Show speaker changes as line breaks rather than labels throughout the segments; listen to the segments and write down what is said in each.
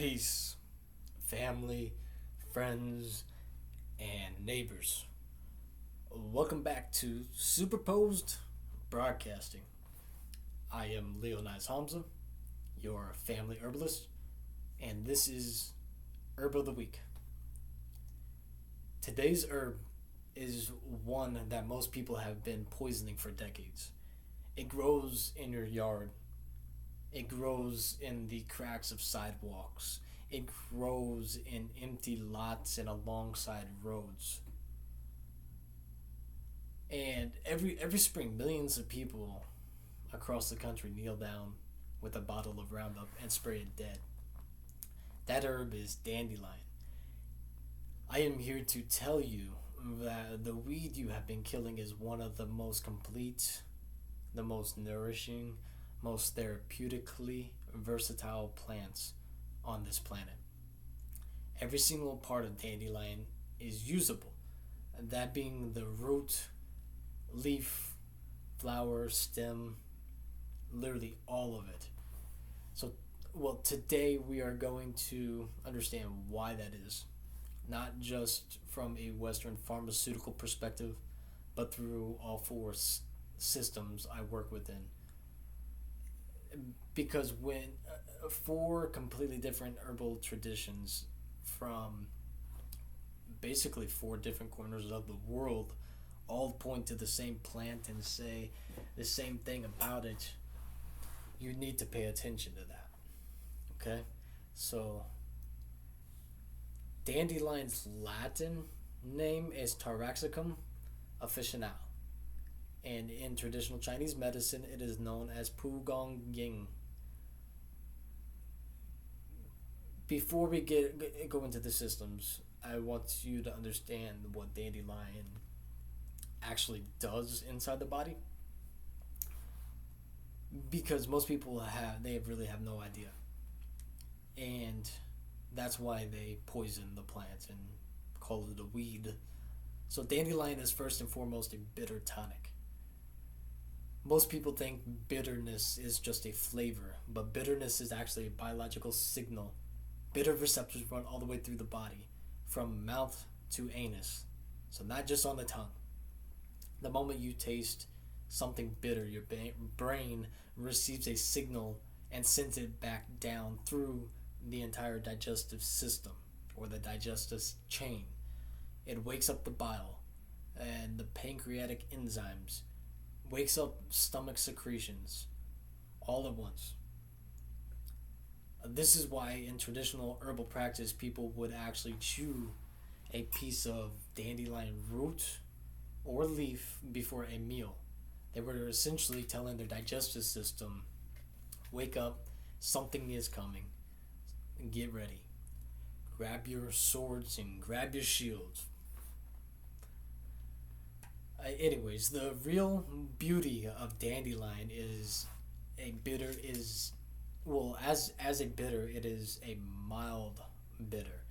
Peace, family, friends, and neighbors. Welcome back to Superposed Broadcasting. I am Leonidas Hamza, your family herbalist, and this is Herb of the Week. Today's herb is one that most people have been poisoning for decades. It grows in your yard. It grows in the cracks of sidewalks. It grows in empty lots and alongside roads. And every spring, millions of people across the country kneel down with a bottle of Roundup and spray it dead. That herb is dandelion. I am here to tell you that the weed you have been killing is one of the most complete, the most nourishing, most therapeutically versatile plants on this planet. Every single part of dandelion is usable, that being the root, leaf, flower, stem, literally all of it. Today we are going to understand why that is, not just from a Western pharmaceutical perspective, but through all four systems I work within. Because when four completely different herbal traditions from basically four different corners of the world all point to the same plant and say the same thing about it, you need to pay attention to that. Okay? So, dandelion's Latin name is Taraxacum officinale. And in traditional Chinese medicine, it is known as Pu Gong Ying. Before we go into the systems, I want you to understand what dandelion actually does inside the body, because most people really have no idea, and that's why they poison the plant and call it a weed. So dandelion is first and foremost a bitter tonic. Most people think bitterness is just a flavor, but bitterness is actually a biological signal. Bitter receptors run all the way through the body, from mouth to anus. So not just on the tongue. The moment you taste something bitter, your brain receives a signal and sends it back down through the entire digestive system, or the digestive chain. It wakes up the bile and the pancreatic enzymes, wakes up stomach secretions all at once. This is why in traditional herbal practice people would actually chew a piece of dandelion root or leaf before a meal. They were essentially telling their digestive system, wake up, something is coming, get ready. Grab your swords and grab your shields. Anyways, the real beauty of dandelion is as a bitter, it is a mild bitter.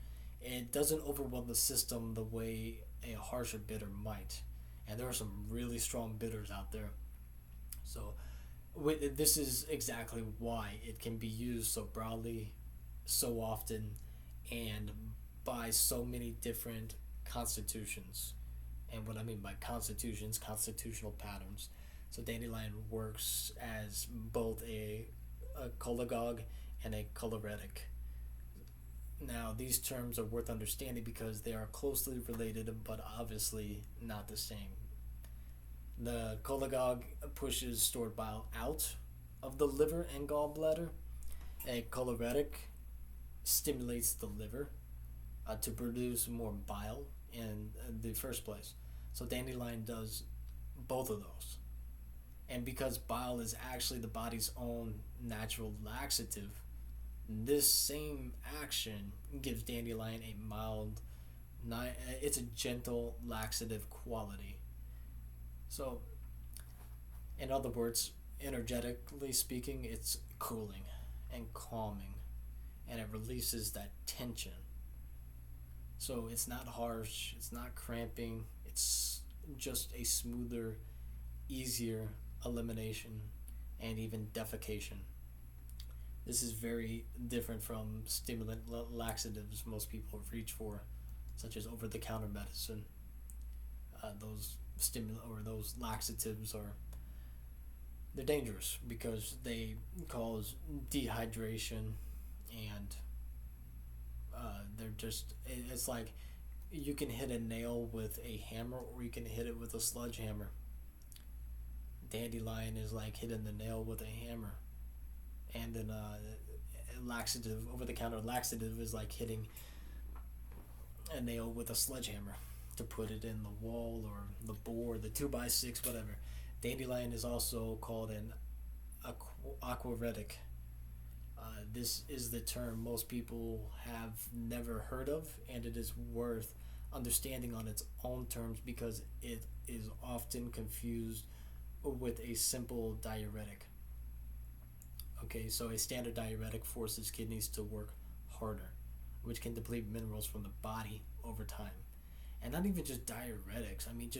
It doesn't overwhelm the system the way a harsher bitter might. And there are some really strong bitters out there. So this is exactly why it can be used so broadly, so often, and by so many different constitutions. And what I mean by constitutions, constitutional patterns. So dandelion works as both a cholagogue and a choleretic. Now, these terms are worth understanding because they are closely related, but obviously not the same. The cholagogue pushes stored bile out of the liver and gallbladder. A choleretic stimulates the liver to produce more bile in the first place. So dandelion does both of those. And because bile is actually the body's own natural laxative, this same action gives dandelion a mild, it's a gentle laxative quality. So, in other words, energetically speaking, it's cooling and calming, and it releases that tension. So it's not harsh, it's not cramping, it's just a smoother, easier elimination and even defecation. This is very different from stimulant laxatives most people reach for, such as over-the-counter medicine. Those stimulant or those laxatives are they're dangerous because they cause dehydration and they're just it's like you can hit a nail with a hammer or you can hit it with a sledgehammer. Dandelion is like hitting the nail with a hammer, and then laxative over the counter laxative is like hitting a nail with a sledgehammer to put it in the wall or the board, the 2x6, whatever. Dandelion is also called an aquaretic. This is the term most people have never heard of, and it is worth understanding on its own terms because it is often confused with a simple diuretic. Okay, so a standard diuretic forces kidneys to work harder, which can deplete minerals from the body over time. And not even just diuretics. I mean,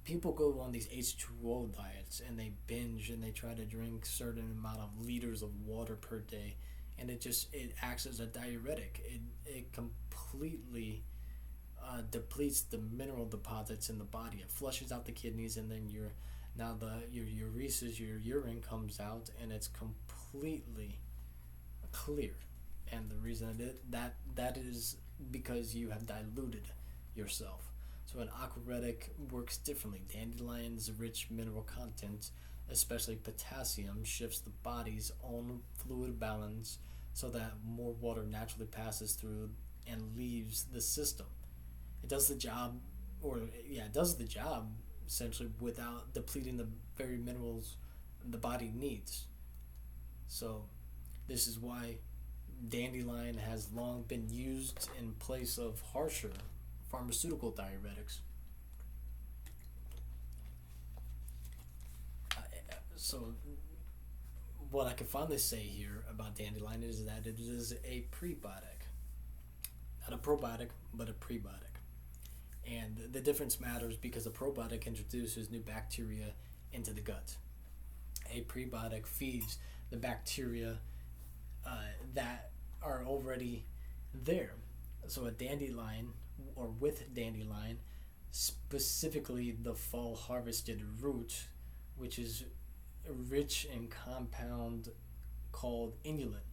people go on these H2O diets and they binge and they try to drink certain amount of liters of water per day, and it acts as a diuretic. It completely depletes the mineral deposits in the body. It flushes out the kidneys, and then your ureases, your urine comes out, and it's completely clear. And the reason that is because you have diluted yourself. So an aquaretic works differently. Dandelion's rich mineral content, especially potassium, shifts the body's own fluid balance so that more water naturally passes through and leaves the system. It does the job, essentially without depleting the very minerals the body needs. So this is why dandelion has long been used in place of harsher pharmaceutical diuretics. So what I can finally say here about dandelion is that it is a prebiotic. Not a probiotic, but a prebiotic. And the difference matters because a probiotic introduces new bacteria into the gut. A prebiotic feeds the bacteria that are already there. So a dandelion, or with dandelion, specifically the fall harvested root, which is rich in compound called inulin.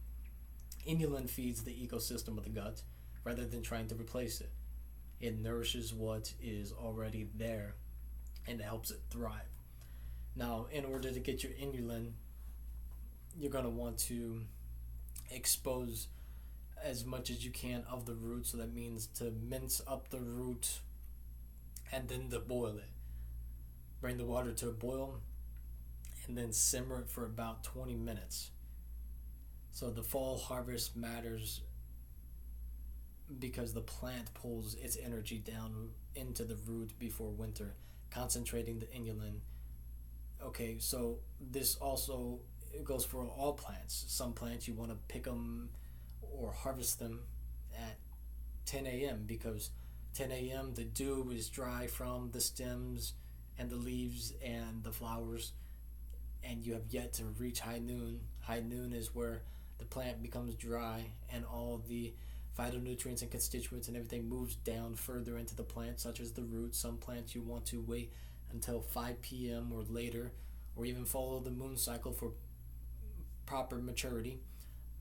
Inulin feeds the ecosystem of the gut rather than trying to replace it. It nourishes what is already there and it helps it thrive. Now, in order to get your inulin, you're going to want to expose as much as you can of the root. So that means to mince up the root and then to boil it. Bring the water to a boil and then simmer it for about 20 minutes. So the fall harvest matters because the plant pulls its energy down into the root before winter, concentrating the inulin. Okay, so this also goes for all plants. Some plants you want to pick them or harvest them at 10 a.m. because 10 a.m. the dew is dry from the stems and the leaves and the flowers, and you have yet to reach high noon. High noon is where the plant becomes dry and all the phytonutrients and constituents and everything moves down further into the plant, such as the roots. Some plants you want to wait until 5 p.m. or later, or even follow the moon cycle for proper maturity.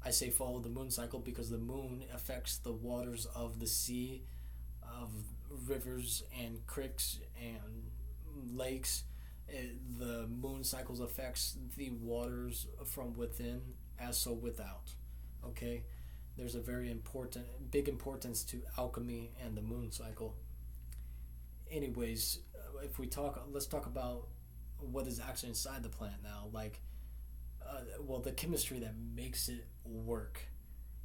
I say follow the moon cycle because the moon affects the waters of the sea, of rivers and creeks and lakes. The moon cycles affects the waters from within as so without. Okay? There's a big importance to alchemy and the moon cycle. Anyways, let's talk about what is actually inside the plant now. The chemistry that makes it work.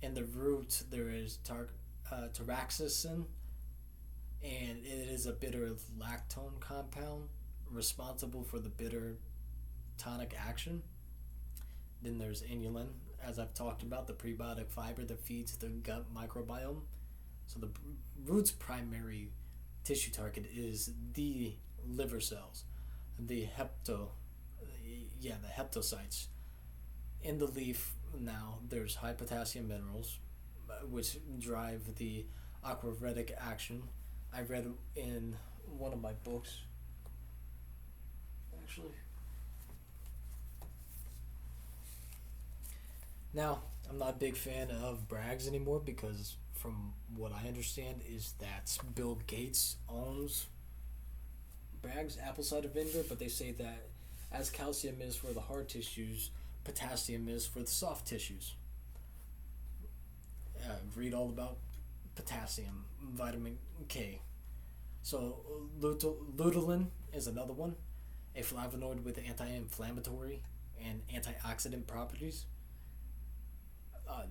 In the root, there is taraxacin, and it is a bitter lactone compound responsible for the bitter tonic action. Then there's inulin, as I've talked about, the prebiotic fiber that feeds the gut microbiome. So the root's primary tissue target is the liver cells, the hepatocytes. In the leaf, Now, there's high potassium minerals, which drive the aquaretic action. I read in one of my books, actually. Now, I'm not a big fan of Bragg's anymore because, from what I understand, is that Bill Gates owns Bragg's apple cider vinegar, but they say that as calcium is for the hard tissues, potassium is for the soft tissues. Read all about potassium, vitamin K. So, luteolin is another one, a flavonoid with anti inflammatory and antioxidant properties. Uh,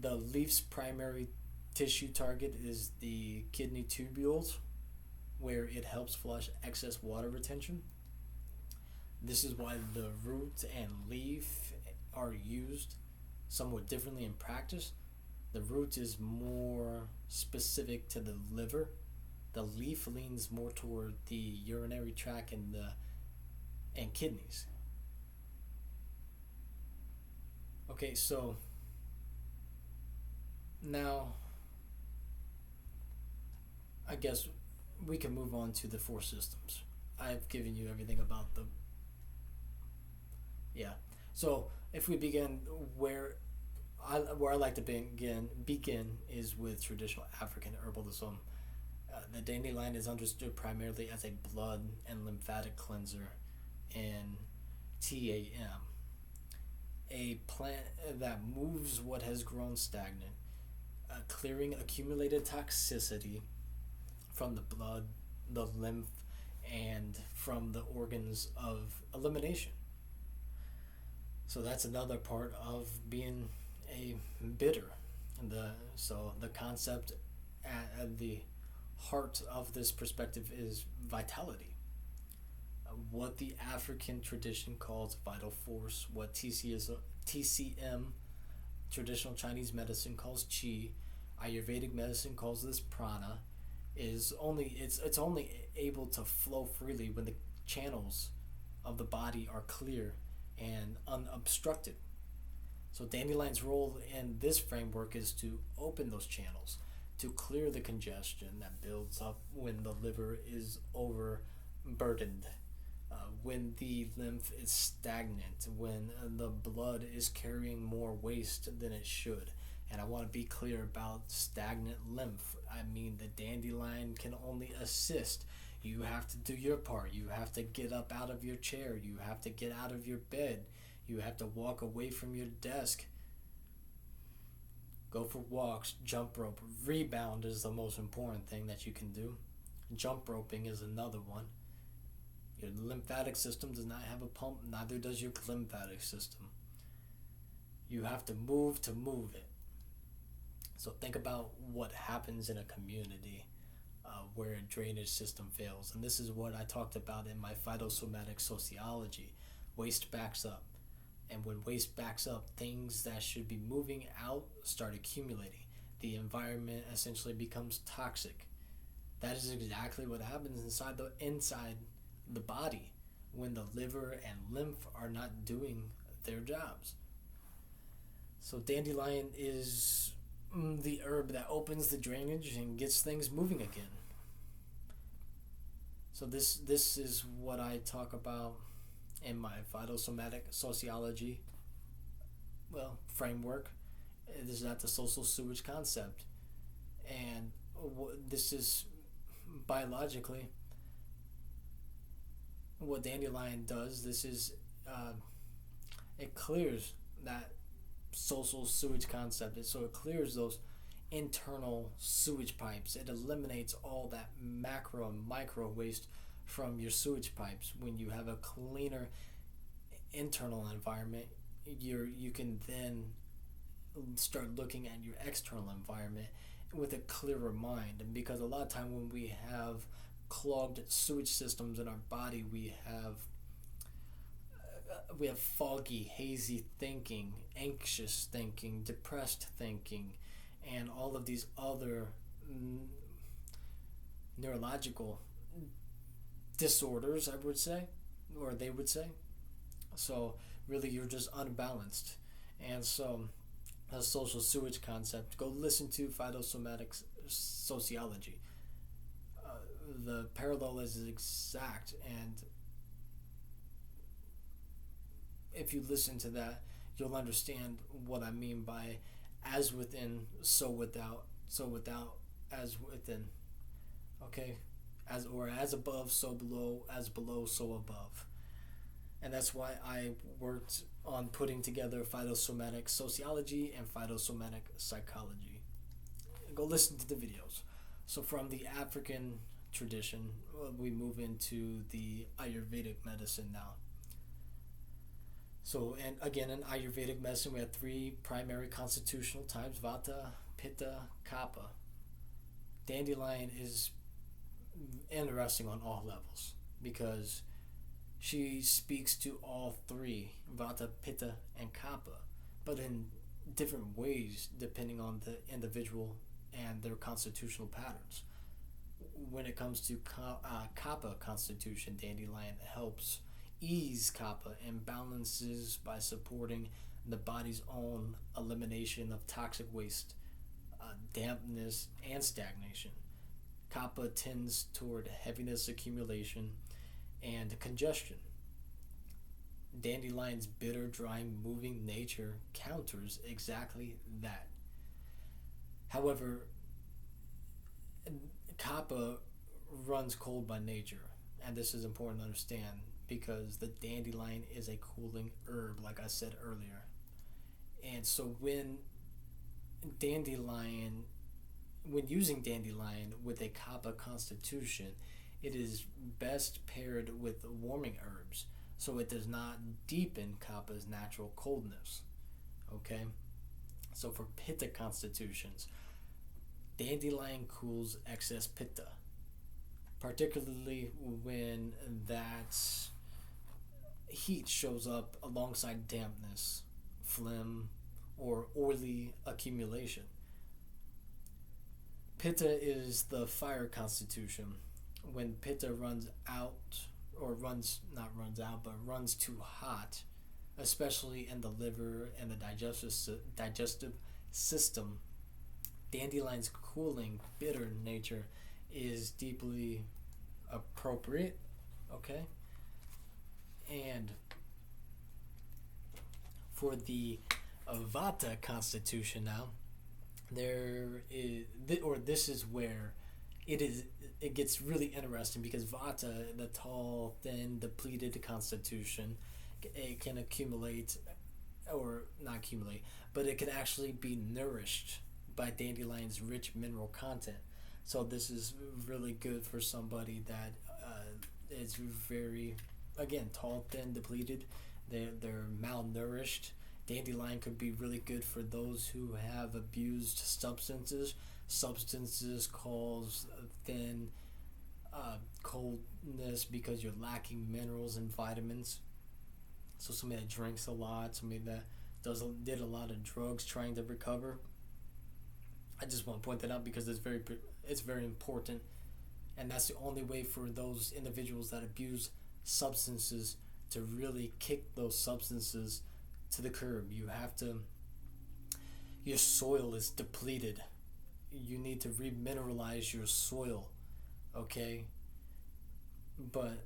the leaf's primary tissue target is the kidney tubules, where it helps flush excess water retention. This is why the root and leaf are used somewhat differently in practice. The root is more specific to the liver. The leaf leans more toward the urinary tract and kidneys. Okay, so now I guess we can move on to the four systems. I've given you everything about the yeah. So if we begin where I like to begin is with traditional African herbalism. The dandelion is understood primarily as a blood and lymphatic cleanser in TAM, a plant that moves what has grown stagnant, clearing accumulated toxicity from the blood, the lymph, and from the organs of elimination. So that's another part of being a bitter. The concept at the heart of this perspective is vitality. What the African tradition calls vital force, what TCM, traditional Chinese medicine, calls qi, Ayurvedic medicine calls this prana, is only it's only able to flow freely when the channels of the body are clear and unobstructed. So dandelion's role in this framework is to open those channels, to clear the congestion that builds up when the liver is overburdened, when the lymph is stagnant, when the blood is carrying more waste than it should. And I want to be clear about stagnant lymph. I mean, the dandelion can only assist. You have to do your part. You have to get up out of your chair. You have to get out of your bed. You have to walk away from your desk. Go for walks, jump rope. Rebound is the most important thing that you can do. Jump roping is another one. Your lymphatic system does not have a pump, neither does your lymphatic system. You have to move it. So think about what happens in a community where a drainage system fails. And this is what I talked about in my phytosomatic sociology. Waste backs up. And when waste backs up, things that should be moving out start accumulating. The environment essentially becomes toxic. That is exactly what happens inside the body when the liver and lymph are not doing their jobs. So dandelion is the herb that opens the drainage and gets things moving again. So this is what I talk about in my phytosomatic sociology framework. This is not the social sewage concept, and this is biologically what dandelion does. This is it clears that social sewage concept. So it clears those internal sewage pipes. It eliminates all that macro and micro waste from your sewage pipes. When you have a cleaner internal environment, you can then start looking at your external environment with a clearer mind. And because a lot of time when we have clogged sewage systems in our body, we have foggy, hazy thinking, anxious thinking, depressed thinking, and all of these other neurological disorders, I would say, or they would say. So really you're just unbalanced. And so, a social sewage concept. Go listen to phytosomatic sociology. The parallel is exact, and if you listen to that, you'll understand what I mean by as within, so without, so without, as within. Okay? As above, so below, as below, so above. And that's why I worked on putting together phytosomatic sociology and phytosomatic psychology. Go listen to the videos. So from the African tradition, we move into the Ayurvedic medicine now. So, and again, in Ayurvedic medicine, we have three primary constitutional types: Vata, Pitta, Kapha. Dandelion is interesting on all levels because she speaks to all three, Vata, Pitta, and Kapha, but in different ways depending on the individual and their constitutional patterns. When it comes to Kapha constitution, Dandelion helps ease Kapha and balances by supporting the body's own elimination of toxic waste, dampness, and stagnation. Kapha tends toward heaviness accumulation and congestion. Dandelion's bitter, drying, moving nature counters exactly that. However, Kapha runs cold by nature, and this is important to understand because the dandelion is a cooling herb, like I said earlier. And so dandelion, when using dandelion with a Kapha constitution, it is best paired with warming herbs so it does not deepen Kapha's natural coldness. Okay? So for Pitta constitutions, dandelion cools excess Pitta, particularly when that heat shows up alongside dampness, phlegm, or oily accumulation. Pitta is the fire constitution. When Pitta runs out, or runs too hot, especially in the liver and the digestive system, dandelion's cooling, bitter nature is deeply appropriate. Okay? And for the Vata constitution now, this is where it gets really interesting because Vata, the tall, thin, depleted constitution, it can accumulate, or not accumulate, but it can actually be nourished by dandelion's rich mineral content. So this is really good for somebody that is very, again, tall, thin, depleted. They're malnourished. Dandelion could be really good for those who have abused substances cause thin coldness because you're lacking minerals and vitamins. So somebody that drinks a lot, somebody that did a lot of drugs trying to recover. I just want to point that out because it's very important, and that's the only way for those individuals that abuse substances to really kick those substances to the curb. Your soil is depleted. You need to remineralize your soil, okay? But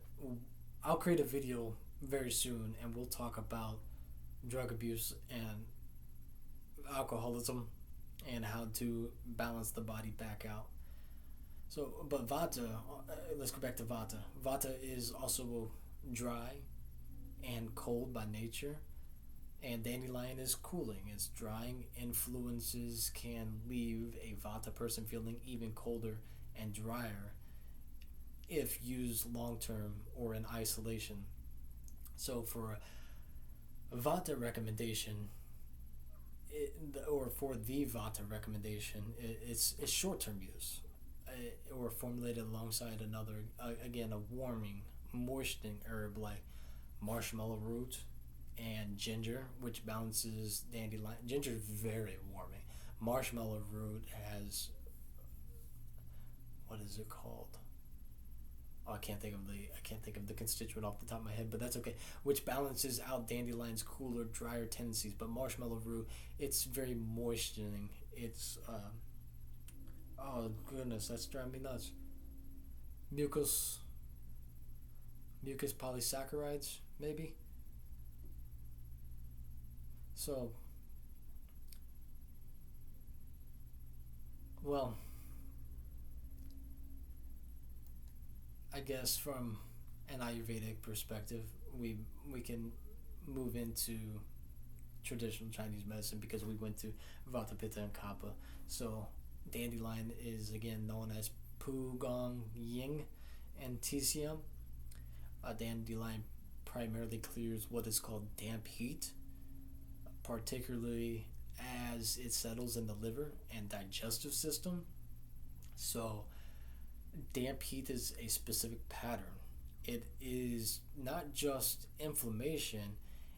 I'll create a video very soon and we'll talk about drug abuse and alcoholism and how to balance the body back out. So, but Vata, let's go back to Vata. Vata is also dry and cold by nature. And dandelion is cooling. Its drying influences can leave a Vata person feeling even colder and drier if used long term or in isolation. So for a Vata recommendation, for the Vata recommendation, it's short term use, or formulated alongside another, again, a warming, moistening herb like marshmallow root and ginger, which balances dandelion. Ginger is very warming. Marshmallow root has, what is it called? I can't think of the constituent off the top of my head, but that's okay. Which balances out dandelion's cooler, drier tendencies. But marshmallow root, it's very moistening. It's oh goodness, that's driving me nuts. Mucus mucus polysaccharides, maybe. So, well, I guess from an Ayurvedic perspective, we can move into traditional Chinese medicine because we went to Vata, Pitta, and Kapha. So, dandelion is again known as Pu Gong Ying and TCM. A dandelion primarily clears what is called damp heat, particularly as it settles in the liver and digestive system. So, damp heat is a specific pattern. It is not just inflammation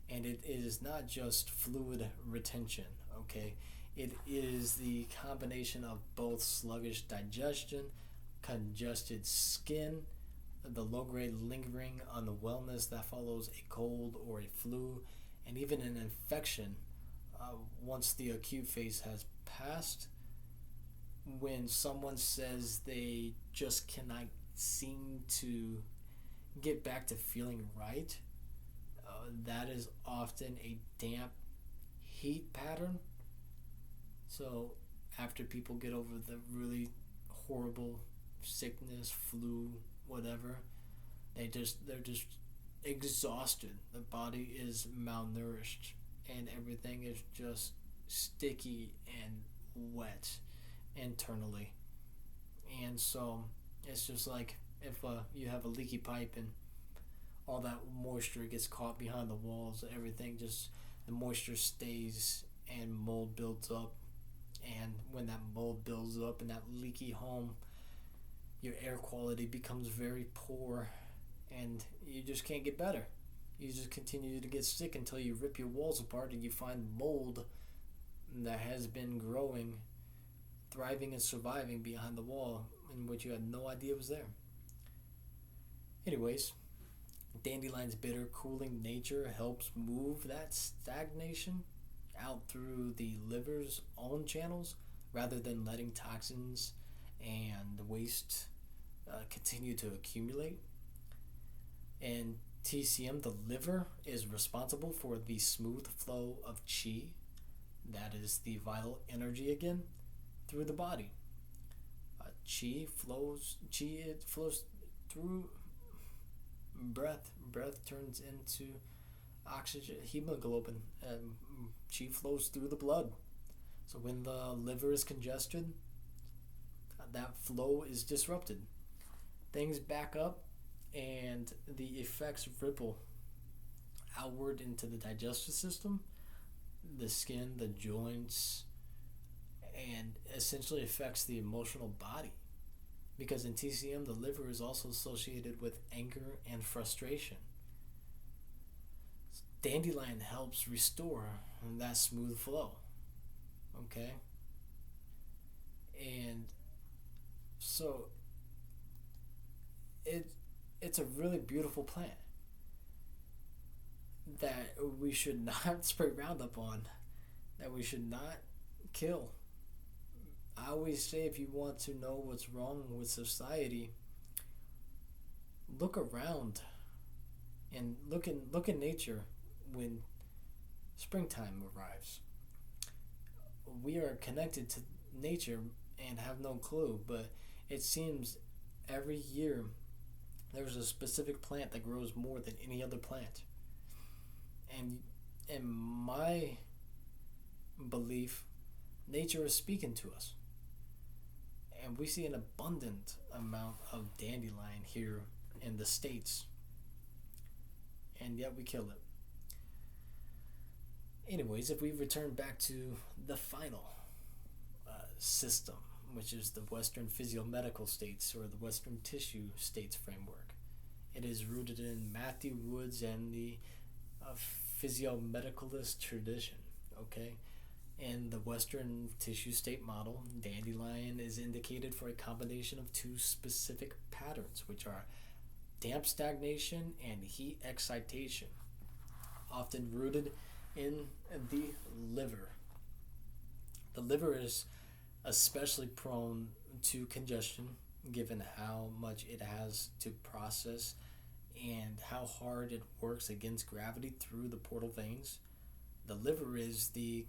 and it is not just fluid retention, okay? It is the combination of both sluggish digestion, congested skin, the low grade lingering on the wellness that follows a cold or a flu, and even an infection once the acute phase has passed. When someone says they just cannot seem to get back to feeling right, that is often a damp heat pattern. So after people get over the really horrible sickness, flu, whatever, they're just exhausted. The body is malnourished and everything is just sticky and wet internally. And so it's just like if you have a leaky pipe and all that moisture gets caught behind the walls, everything just, the moisture stays and mold builds up. And when that mold builds up in that leaky home, your air quality becomes very poor and you just can't get better. You just continue to get sick until you rip your walls apart and you find mold that has been growing, thriving and surviving behind the wall in which you had no idea was there. Anyways, dandelion's bitter, cooling nature helps move that stagnation out through the liver's own channels rather than letting toxins and waste continue to accumulate. And TCM, the liver, is responsible for the smooth flow of chi, that is the vital energy again, through the body. Chi it flows through breath. Breath turns into oxygen, hemoglobin, and chi flows through the blood. So when the liver is congested, that flow is disrupted. Things back up and the effects ripple outward into the digestive system, the skin, the joints, and essentially affects the emotional body. Because in TCM, the liver is also associated with anger and frustration. Dandelion helps restore that smooth flow. Okay? And so it's a really beautiful plant that we should not spray Roundup on, that we should not kill. I always say if you want to know what's wrong with society, look around and look in nature when springtime arrives. We are connected to nature and have no clue, but it seems every year there's a specific plant that grows more than any other plant. And in my belief, nature is speaking to us. And we see an abundant amount of dandelion here in the States. And yet we kill it. Anyways, if we return back to the final system, which is the Western physiomedical states or the Western tissue states framework, it is rooted in Matthew Woods and the physiomedicalist tradition. Okay, in the Western tissue state model, dandelion is indicated for a combination of two specific patterns, which are damp stagnation, and heat excitation, often rooted in the liver. The liver is especially prone to congestion given how much it has to process and how hard it works against gravity through the portal veins. The liver is the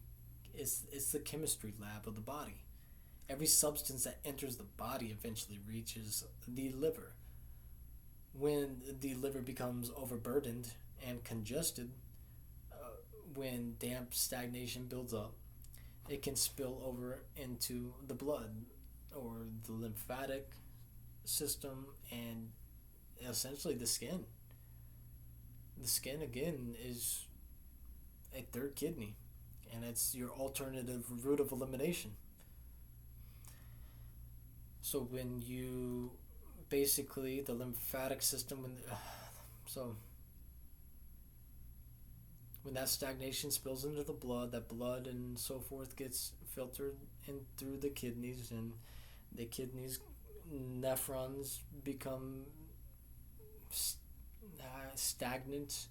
chemistry lab of the body. Every substance that enters the body eventually reaches the liver. When the liver becomes overburdened and congested, when damp stagnation builds up, it can spill over into the blood or the lymphatic system and essentially the skin. The skin, again, is a third kidney, and it's your alternative route of elimination. So when you basically the lymphatic system, so when that stagnation spills into the blood, that blood and so forth gets filtered in through the kidneys, and the kidneys nephrons become stagnant,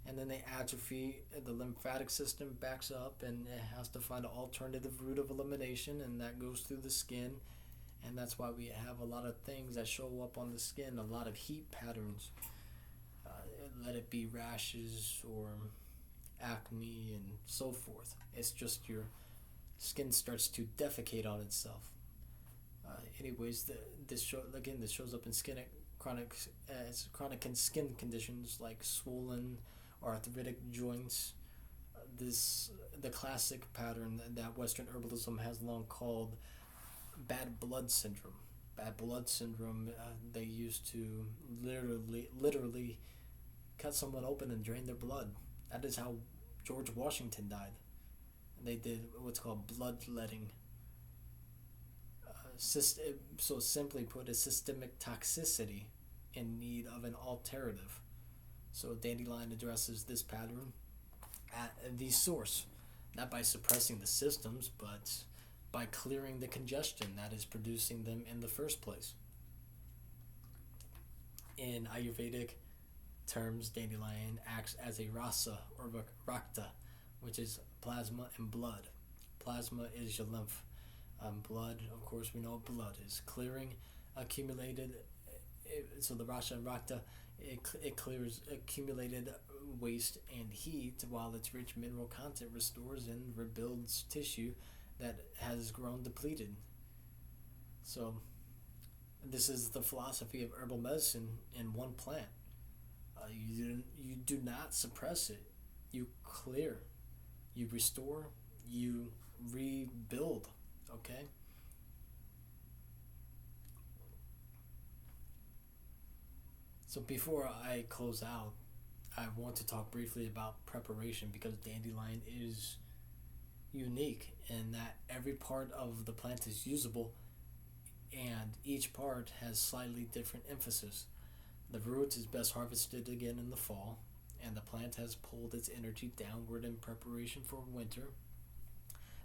and then they atrophy. The lymphatic system backs up, and it has to find an alternative route of elimination, and that goes through the skin. And that's why we have a lot of things that show up on the skin, a lot of heat patterns. Let it be rashes or acne and so forth. It's just your skin starts to defecate on itself. This shows up in chronic skin conditions like swollen or arthritic joints. The classic pattern that Western herbalism has long called bad blood syndrome. Bad blood syndrome. They used to literally cut someone open and drain their blood. That is how George Washington died. They did what's called bloodletting. So simply put, a systemic toxicity in need of an alternative. So Dandelion addresses this pattern at the source, not by suppressing the systems, but by clearing the congestion that is producing them in the first place. In Ayurvedic terms, Dandelion acts as a rasa or rakta, which is plasma and blood. Plasma is your lymph. Blood, of course, we know what blood is. Clearing accumulated, so the rasa and rakta, it clears accumulated waste and heat, while its rich mineral content restores and rebuilds tissue that has grown depleted. So this is the philosophy of herbal medicine in one plant. You do not suppress it. You clear, you restore, you rebuild. Okay? So before I close out, I want to talk briefly about preparation, because dandelion is unique in that every part of the plant is usable and each part has slightly different emphasis. The root is best harvested again in the fall, and the plant has pulled its energy downward in preparation for winter.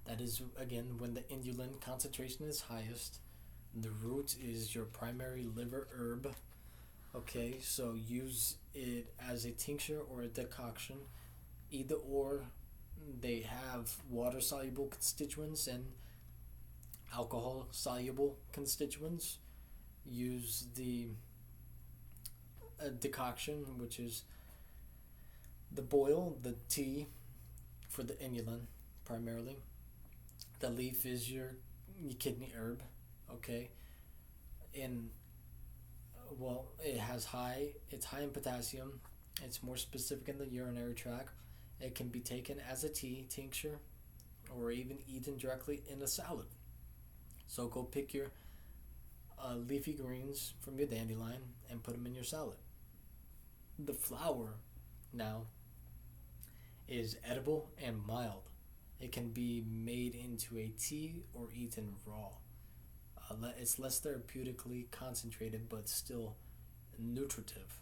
That is, again, when the inulin concentration is highest. The root is your primary liver herb. Okay, so use it as a tincture or a decoction. Either or, they have water-soluble constituents and alcohol-soluble constituents. Use the decoction, which is the boil, the tea for the inulin primarily. The leaf is your kidney herb, okay? It's high in potassium. It's more specific in the urinary tract. It can be taken as a tea tincture or even eaten directly in a salad. So go pick your leafy greens from your dandelion and put them in your salad. The flower now is edible and mild. It can be made into a tea or eaten raw. It's less therapeutically concentrated but still nutritive.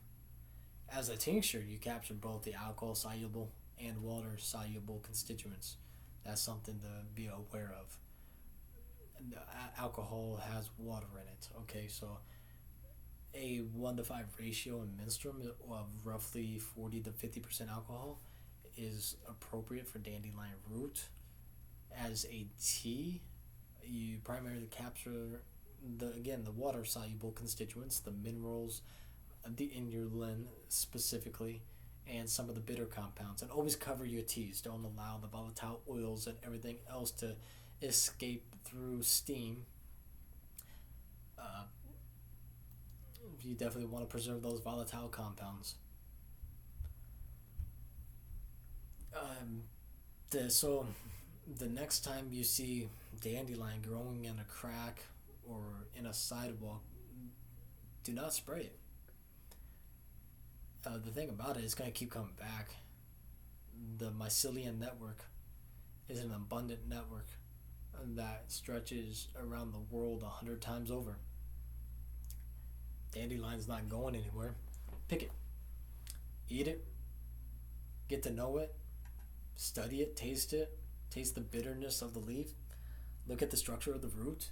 As a tincture, you capture both the alcohol-soluble and water-soluble constituents. That's something to be aware of. Alcohol has water in it, okay? So a 1 to 5 ratio in menstruum of roughly 40 to 50% alcohol is appropriate for dandelion root. As a tea, you primarily capture the water soluble constituents, the minerals, the inulin specifically, and some of the bitter compounds. And always cover your teas. Don't allow the volatile oils and everything else to escape through steam. You definitely want to preserve those volatile compounds. So the next time you see dandelion growing in a crack or in a sidewalk, do not spray it. The thing about it is going to keep coming back. The mycelium network is an abundant network that stretches around the world 100 times over. Dandelion's not going anywhere. Pick it, eat it, get to know it, study it, taste the bitterness of the leaf, look at the structure of the root,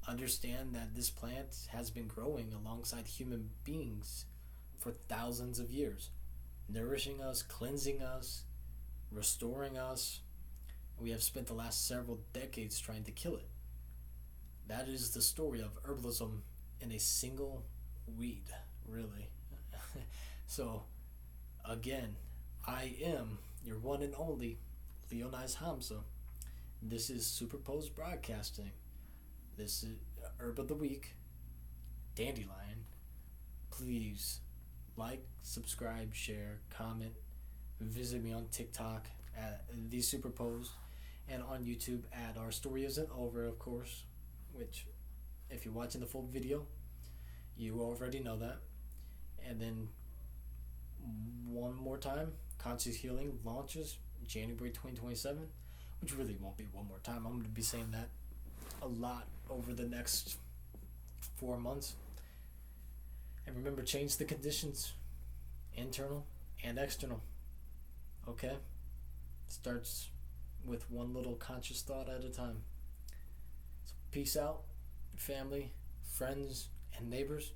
understand that this plant has been growing alongside human beings for thousands of years, nourishing us, cleansing us, restoring us. We have spent the last several decades trying to kill it. That is the story of herbalism in a single weed, really. So, again, I am your one and only Leonidas Hamza. This is Superposed Broadcasting. This is Herb of the Week, Dandelion. Please like, subscribe, share, comment. Visit me on TikTok at The Superposed and on YouTube at Our Story Isn't Over, of course, which, if you're watching the full video, you already know that. And then, one more time, Conscious Healing launches January 2027, which really won't be one more time. I'm going to be saying that a lot over the next 4 months. And remember, change the conditions, internal and external. Okay? Starts with one little conscious thought at a time. So peace out, family, friends, and neighbors.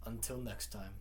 Until next time.